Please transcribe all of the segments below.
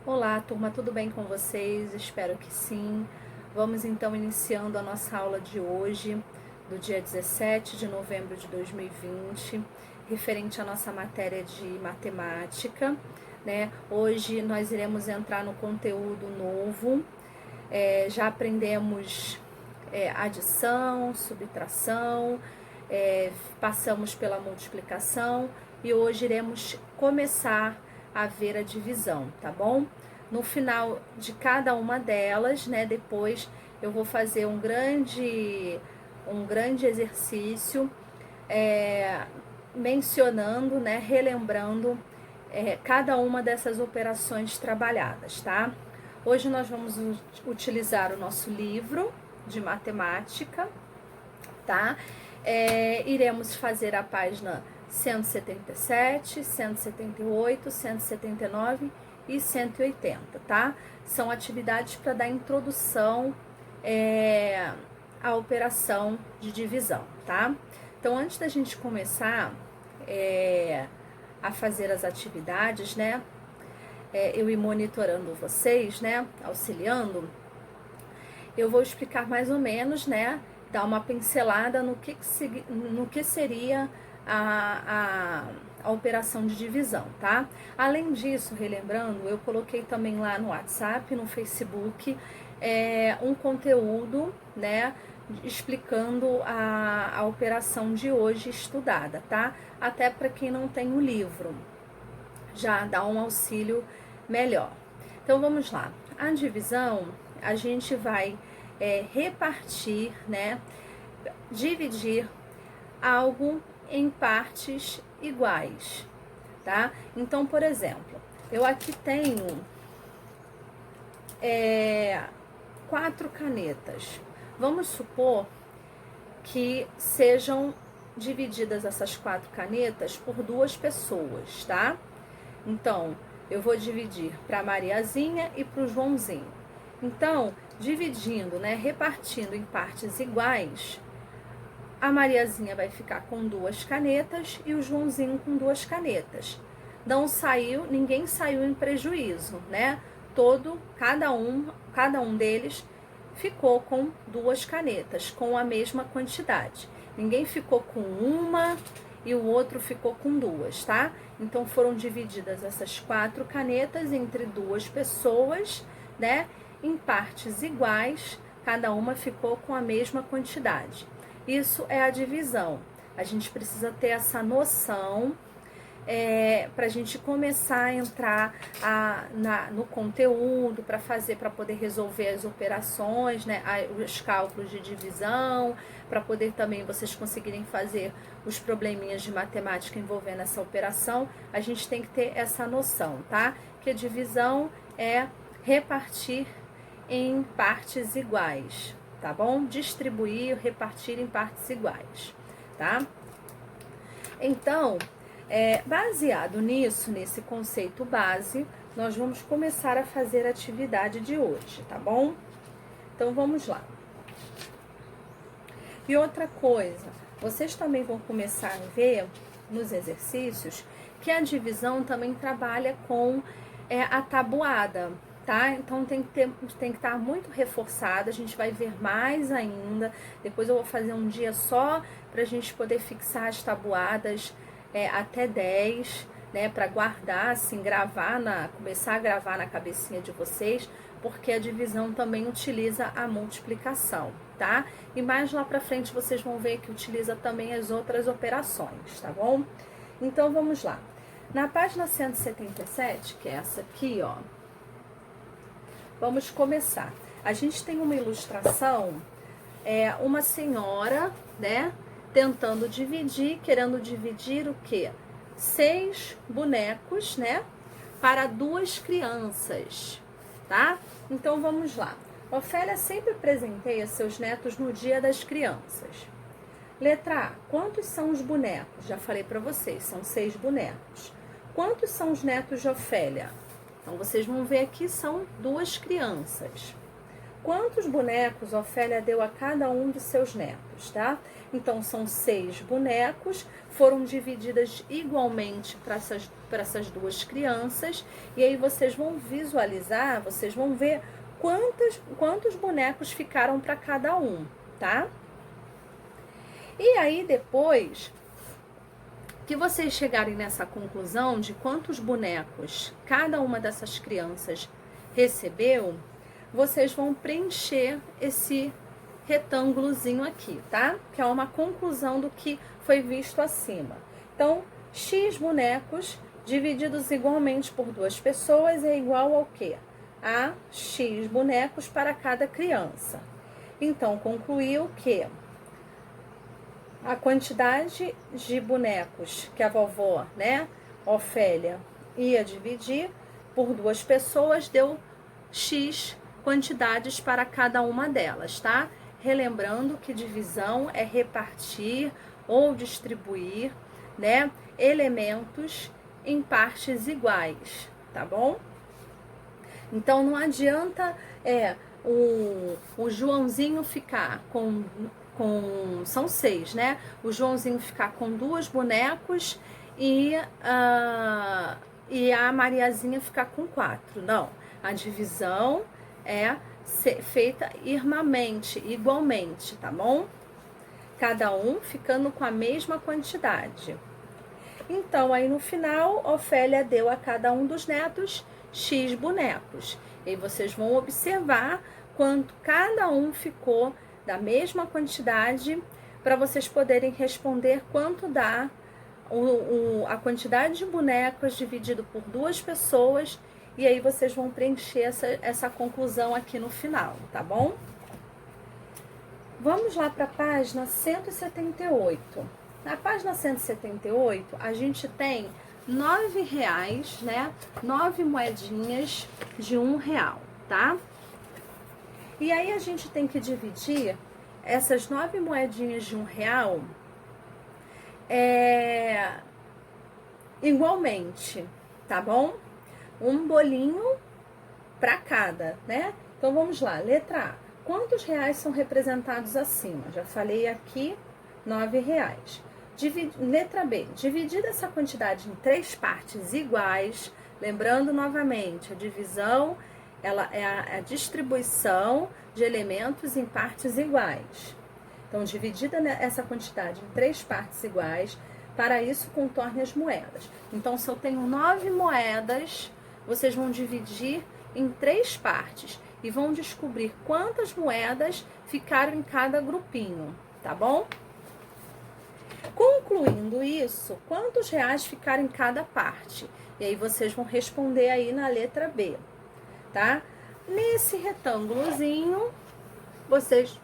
Olá, turma, tudo bem com vocês? Espero que sim. Vamos então iniciando a nossa aula de hoje, do dia 17 de novembro de 2020, referente à nossa matéria de matemática, né? Hoje nós iremos entrar no conteúdo novo. Já aprendemos adição, subtração, passamos pela multiplicação e hoje iremos começar a ver a divisão, tá bom? No final de cada uma delas, né, depois eu vou fazer um grande exercício mencionando, né, relembrando cada uma dessas operações trabalhadas, tá? Hoje nós vamos utilizar o nosso livro de matemática, tá? Iremos fazer a página 177, 178, 179 e 180, tá? São atividades para dar introdução à operação de divisão, tá? Então, antes da gente começar a fazer as atividades, né? Eu ir monitorando vocês, né? Auxiliando, eu vou explicar mais ou menos, né? Dar uma pincelada no que seria a operação de divisão, tá? Além disso, relembrando, eu coloquei também lá no WhatsApp, no Facebook, um conteúdo, né? Explicando a operação de hoje estudada, tá? Até para quem não tem o livro, já dá um auxílio melhor. Então vamos lá. A divisão, a gente vai repartir, né? Dividir algo em partes iguais, tá? Então, por exemplo, eu aqui tenho 4 canetas. Vamos supor que sejam divididas essas 4 canetas por 2 pessoas, tá? Então, eu vou dividir para a Mariazinha e para o Joãozinho. Então, dividindo, né, repartindo em partes iguais, a Mariazinha vai ficar com 2 canetas e o Joãozinho com 2 canetas. Ninguém saiu em prejuízo, né? Cada um deles ficou com 2 canetas, com a mesma quantidade. Ninguém ficou com uma e o outro ficou com 2, tá? Então, foram divididas essas 4 canetas entre 2 pessoas, né? Em partes iguais, cada uma ficou com a mesma quantidade. Isso é a divisão. A gente precisa ter essa noção para a gente começar a entrar no conteúdo, para poder resolver as operações, né, os cálculos de divisão, para poder também vocês conseguirem fazer os probleminhas de matemática envolvendo essa operação. A gente tem que ter essa noção, tá? Que a divisão é repartir em partes iguais, tá bom? Distribuir, repartir em partes iguais, tá? Então, baseado nisso, nesse conceito base, nós vamos começar a fazer a atividade de hoje, tá bom? Então, vamos lá. E outra coisa, vocês também vão começar a ver nos exercícios que a divisão também trabalha com a tabuada, tá? Então tem que estar muito reforçada, a gente vai ver mais ainda. Depois eu vou fazer um dia só para a gente poder fixar as tabuadas até 10, né? Para guardar, assim, começar a gravar na cabecinha de vocês, porque a divisão também utiliza a multiplicação, tá? E mais lá pra frente vocês vão ver que utiliza também as outras operações, tá bom? Então vamos lá. Na página 177, que é essa aqui, ó, vamos começar. A gente tem uma ilustração, uma senhora, né, tentando dividir, querendo dividir o quê? 6 bonecos, né, para 2 crianças, tá? Então vamos lá. Ofélia sempre presenteia seus netos no Dia das Crianças. Letra A, quantos são os bonecos? Já falei para vocês, são 6 bonecos. Quantos são os netos de Ofélia? Então vocês vão ver aqui, são 2 crianças. quantos bonecos Ofélia deu a cada um de seus netos, tá? Então, são 6 bonecos, foram divididas igualmente para essas duas crianças, e aí vocês vão visualizar, vocês vão ver quantos bonecos ficaram para cada um, tá? E aí, depois que vocês chegarem nessa conclusão de quantos bonecos cada uma dessas crianças recebeu, vocês vão preencher esse retângulozinho aqui, tá? Que é uma conclusão do que foi visto acima. Então, X bonecos divididos igualmente por 2 pessoas é igual ao quê? A X bonecos para cada criança. Então, concluiu que a quantidade de bonecos que a vovó, né, Ofélia, ia dividir por 2 pessoas deu X quantidades para cada uma delas, tá? Relembrando que divisão é repartir ou distribuir, né, elementos em partes iguais, tá bom? Então não adianta o Joãozinho ficar com são 6, né? O Joãozinho ficar com 2 bonecos e a Mariazinha ficar com 4. Não, a divisão é feita igualmente, tá bom? Cada um ficando com a mesma quantidade. Então, aí no final, Ofélia deu a cada um dos netos X bonecos. E aí vocês vão observar quanto cada um ficou da mesma quantidade, para vocês poderem responder quanto dá a quantidade de bonecos dividido por 2 pessoas, e aí vocês vão preencher essa conclusão aqui no final, tá bom? Vamos lá para a página 178. Na página 178, a gente tem R$9, né? 9 moedinhas de R$1, tá? E aí a gente tem que dividir essas 9 moedinhas de R$1 igualmente, tá bom? Um bolinho para cada, né? Então vamos lá, letra A. Quantos reais são representados acima? Já falei aqui, R$9. Letra B. Dividida essa quantidade em 3 partes iguais, lembrando novamente, a divisão ela é a distribuição de elementos em partes iguais. Então, dividida essa quantidade em 3 partes iguais, para isso contorne as moedas. Então, se eu tenho 9 moedas, vocês vão dividir em 3 partes e vão descobrir quantas moedas ficaram em cada grupinho, tá bom? Concluindo isso, quantos reais ficaram em cada parte? E aí vocês vão responder aí na letra B, tá? Nesse retângulozinho, vocês,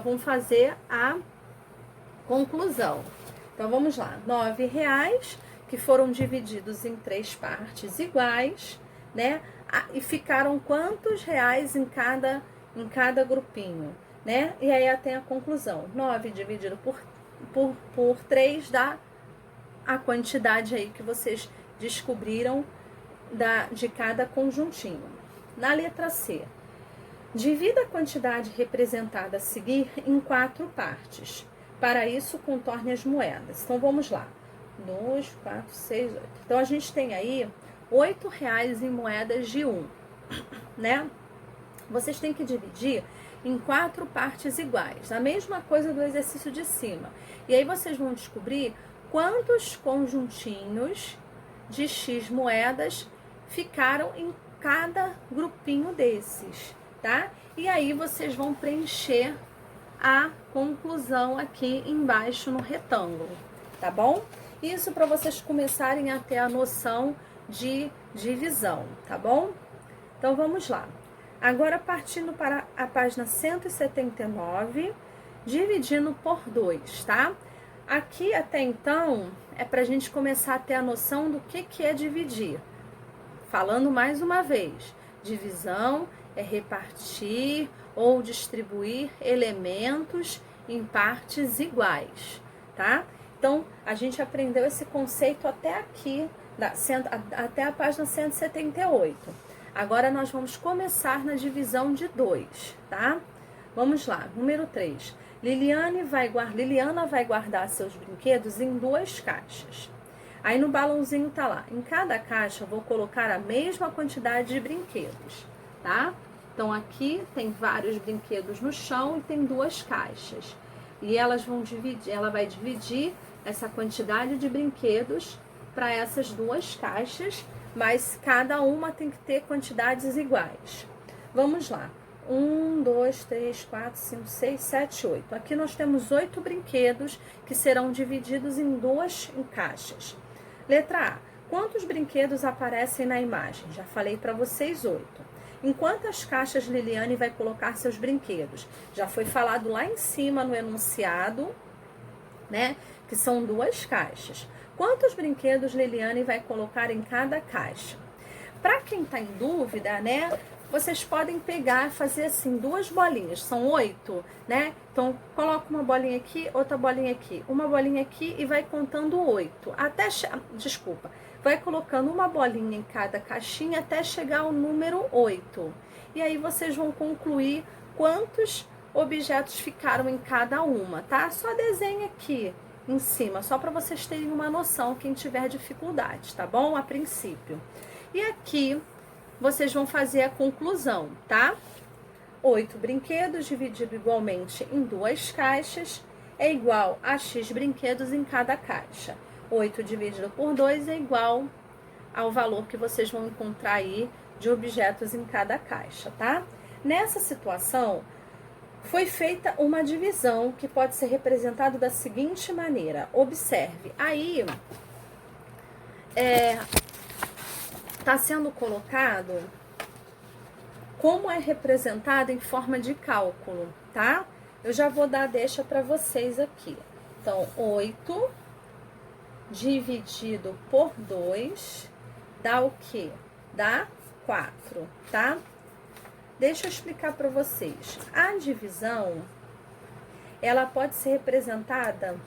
vão fazer a conclusão. Então, vamos lá. R$9 que foram divididos em 3 partes iguais, né? E ficaram quantos reais em cada grupinho, né? E aí tem a conclusão. 9 dividido por 3 dá a quantidade aí que vocês descobriram de cada conjuntinho. Na letra C, divida a quantidade representada a seguir em 4 partes. Para isso, contorne as moedas. Então, vamos lá. 2, 4, 6, 8. Então, a gente tem aí R$8 em moedas de 1, né? Vocês têm que dividir em 4 partes iguais. A mesma coisa do exercício de cima. E aí, vocês vão descobrir quantos conjuntinhos de X moedas ficaram em cada grupinho desses, tá? E aí, vocês vão preencher a conclusão aqui embaixo no retângulo, tá bom? Isso para vocês começarem a ter a noção de divisão, tá bom? Então, vamos lá. Agora, partindo para a página 179, dividindo por 2, tá? Aqui, até então, é para a gente começar a ter a noção do que é dividir. Falando mais uma vez, divisão é repartir ou distribuir elementos em partes iguais, tá? Então, a gente aprendeu esse conceito até aqui, até a página 178. Agora nós vamos começar na divisão de 2, tá? Vamos lá, número 3. Liliana vai guardar seus brinquedos em 2 caixas. Aí no balãozinho tá lá, em cada caixa eu vou colocar a mesma quantidade de brinquedos, tá? Então aqui tem vários brinquedos no chão e tem 2 caixas. E ela vai dividir essa quantidade de brinquedos para essas 2 caixas, mas cada uma tem que ter quantidades iguais. Vamos lá. 1, 2, 3, 4, 5, 6, 7, 8. Aqui nós temos 8 brinquedos que serão divididos em 2 caixas. Letra A. Quantos brinquedos aparecem na imagem? Já falei para vocês 8. Em quantas caixas Liliane vai colocar seus brinquedos? Já foi falado lá em cima no enunciado, né? Que são 2 caixas. Quantos brinquedos Liliane vai colocar em cada caixa? Para quem está em dúvida, né? Vocês podem pegar e fazer assim 2 bolinhas, são 8, né? Então, coloca uma bolinha aqui, outra bolinha aqui, uma bolinha aqui e vai contando 8. Vai colocando uma bolinha em cada caixinha até chegar ao número 8. E aí vocês vão concluir quantos objetos ficaram em cada uma, tá? Só desenha aqui em cima, só para vocês terem uma noção, quem tiver dificuldade, tá bom? A princípio. E aqui vocês vão fazer a conclusão, tá? 8 brinquedos dividido igualmente em 2 caixas é igual a X brinquedos em cada caixa. 8 dividido por 2 é igual ao valor que vocês vão encontrar aí de objetos em cada caixa, tá? Nessa situação, foi feita uma divisão que pode ser representada da seguinte maneira. Observe, aí está sendo colocado como é representado em forma de cálculo, tá? Eu já vou dar a deixa para vocês aqui. Então, 8 dividido por 2 dá o quê? Dá 4, tá? Deixa eu explicar para vocês. A divisão, ela pode ser representada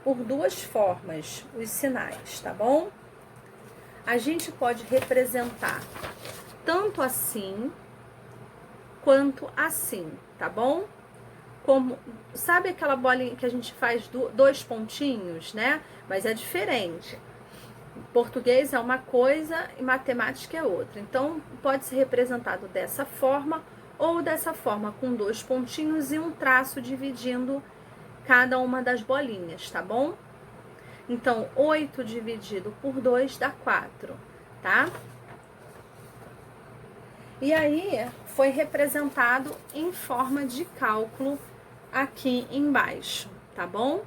por 2 formas, os sinais, tá bom? A gente pode representar tanto assim quanto assim, tá bom? Como, sabe aquela bolinha que a gente faz 2 pontinhos, né? Mas é diferente. Português é uma coisa e matemática é outra. Então, pode ser representado dessa forma ou dessa forma, com 2 pontinhos e um traço dividindo cada uma das bolinhas, tá bom? Então, 8 dividido por 2 dá 4, tá? E aí, foi representado em forma de cálculo aqui embaixo, tá bom?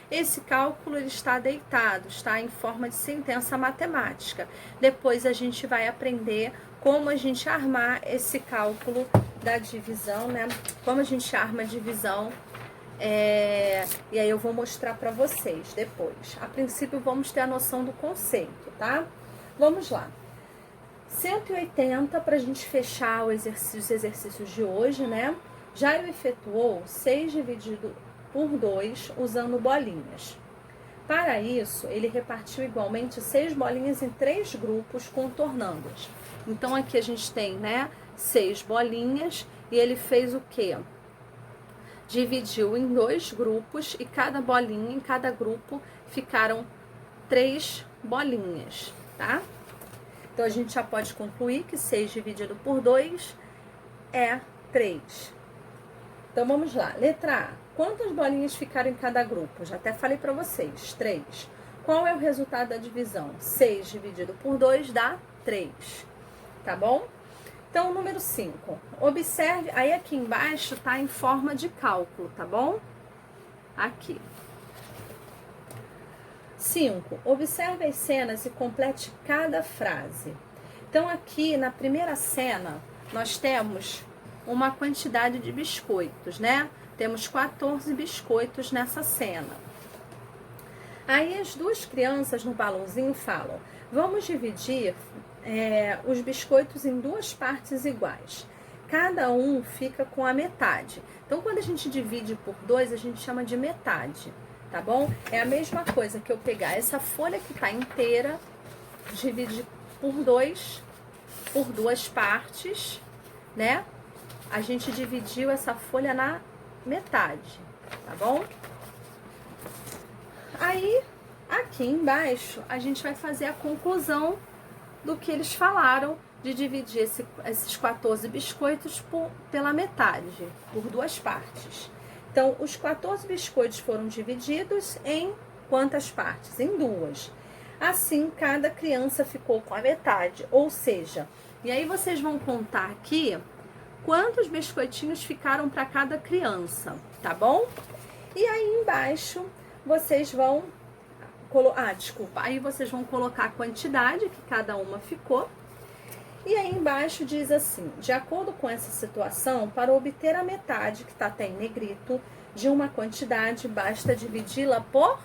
Esse cálculo ele está deitado, está em forma de sentença matemática. Depois a gente vai aprender como a gente armar esse cálculo da divisão, né? Como a gente arma a divisão. E aí eu vou mostrar para vocês depois. A princípio vamos ter a noção do conceito, tá? Vamos lá. 180 para a gente fechar os exercícios de hoje, né? Jairo efetuou 6 dividido por 2 usando bolinhas. Para isso, ele repartiu igualmente 6 bolinhas em 3 grupos, contornando-as. Então aqui a gente tem, né, 6 bolinhas e ele fez o quê? Dividiu em 2 grupos e cada bolinha, em cada grupo, ficaram 3 bolinhas, tá? Então, a gente já pode concluir que 6 dividido por 2 é 3. Então, vamos lá. Letra A. Quantas bolinhas ficaram em cada grupo? Já até falei para vocês. 3. Qual é o resultado da divisão? 6 dividido por 2 dá 3. Tá bom? Então, número 5. Observe, aí aqui embaixo tá em forma de cálculo, tá bom? Aqui. 5. Observe as cenas e complete cada frase. Então, aqui na primeira cena, nós temos uma quantidade de biscoitos, né? Temos 14 biscoitos nessa cena. Aí as 2 crianças no balãozinho falam: vamos dividir os biscoitos em 2 partes iguais. Cada um fica com a metade. Então, quando a gente divide por 2, a gente chama de metade, tá bom? É a mesma coisa que eu pegar essa folha que tá inteira, dividir por 2, por 2 partes, né? A gente dividiu essa folha na metade, tá bom? Aí, aqui embaixo, a gente vai fazer a conclusão do que eles falaram de dividir esses 14 biscoitos pela metade, por 2 partes. Então, os 14 biscoitos foram divididos em quantas partes? Em 2. Assim, cada criança ficou com a metade, ou seja, e aí vocês vão contar aqui quantos biscoitinhos ficaram para cada criança, tá bom? E aí embaixo vocês vão aí vocês vão colocar a quantidade que cada uma ficou. E aí embaixo diz assim: de acordo com essa situação, para obter a metade, que está até em negrito, de uma quantidade, basta dividi-la por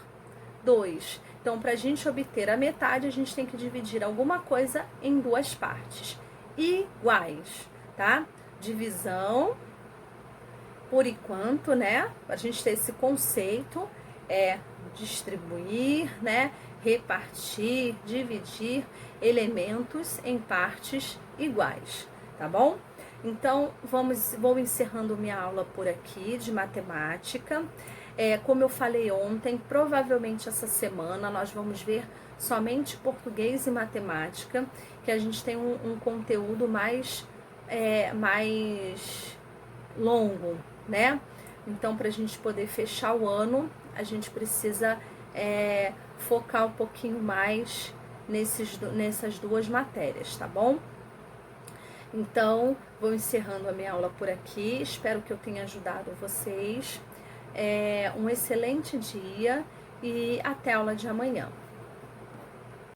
2. Então, para a gente obter a metade, a gente tem que dividir alguma coisa em 2 partes iguais, tá? Divisão, por enquanto, né? A gente ter esse conceito distribuir, né? Repartir, dividir elementos em partes iguais, tá bom? Então, vou encerrando minha aula por aqui de matemática. Como eu falei ontem, provavelmente essa semana nós vamos ver somente português e matemática, que a gente tem um conteúdo mais longo, né? Então, para a gente poder fechar o ano, a gente precisa focar um pouquinho mais nessas 2 matérias, tá bom? Então, vou encerrando a minha aula por aqui. Espero que eu tenha ajudado vocês. Um excelente dia e até a aula de amanhã.